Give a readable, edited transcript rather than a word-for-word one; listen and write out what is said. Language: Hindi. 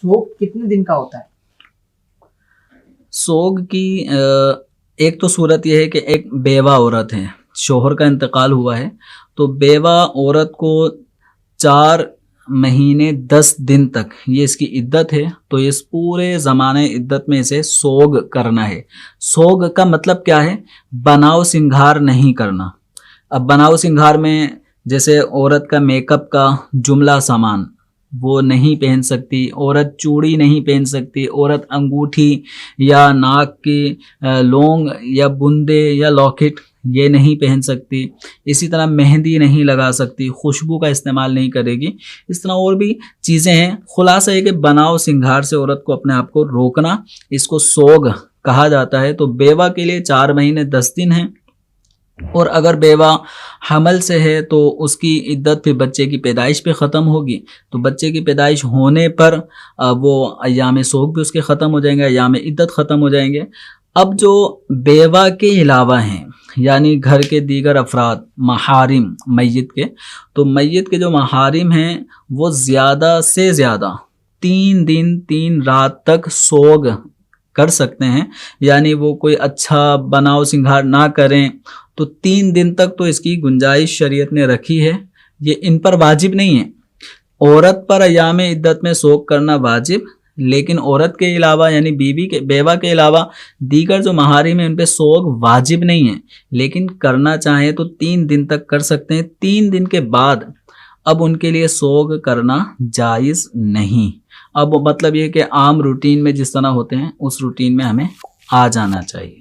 सोग कितने दिन का होता है? सोग की एक तो सूरत यह है कि एक बेवा औरत है, शोहर का इंतकाल हुआ है, तो बेवा औरत को 4 महीने 10 दिन तक ये इसकी इद्दत है। तो इस पूरे ज़माने इद्दत में इसे सोग करना है। सोग का मतलब क्या है? बनाव सिंगार नहीं करना। अब बनाव सिंगार में जैसे औरत का मेकअप का जुमला सामान वो नहीं पहन सकती, औरत चूड़ी नहीं पहन सकती, औरत अंगूठी या नाक की लौंग या बुंदे या लॉकेट ये नहीं पहन सकती। इसी तरह मेहंदी नहीं लगा सकती, खुशबू का इस्तेमाल नहीं करेगी। इस तरह और भी चीज़ें हैं। खुलासा है कि बनाव सिंगार से औरत को अपने आप को रोकना, इसको सोग कहा जाता है। तो बेवा के लिए 4 महीने 10 दिन हैं। और अगर बेवा हमल से है तो उसकी इद्दत फिर बच्चे की पैदाइश पे ख़त्म होगी। तो बच्चे की पैदाइश होने पर वो अय्याम सोग भी उसके ख़त्म हो जाएंगे, अय्याम इद्दत ख़त्म हो जाएंगे। अब जो बेवा के अलावा हैं यानी घर के दीगर अफराद महारिम मैयत के, तो मैयत के जो महारिम हैं वो ज़्यादा से ज़्यादा 3 दिन 3 रात तक सोग कर सकते हैं। यानी वो कोई अच्छा बनाव सिंगार ना करें तो 3 दिन तक तो इसकी गुंजाइश शरीयत ने रखी है। ये इन पर वाजिब नहीं है। औरत पर अय्याम इद्दत में सोग करना वाजिब, लेकिन औरत के अलावा यानी बीवी के बेवा के अलावा दीगर जो महारिम है उन पे सोग वाजिब नहीं है, लेकिन करना चाहे तो 3 दिन तक कर सकते हैं। 3 दिन के बाद अब उनके लिए सोग करना जायज़ नहीं। अब मतलब ये कि आम रूटीन में जिस तरह होते हैं उस रूटीन में हमें आ जाना चाहिए।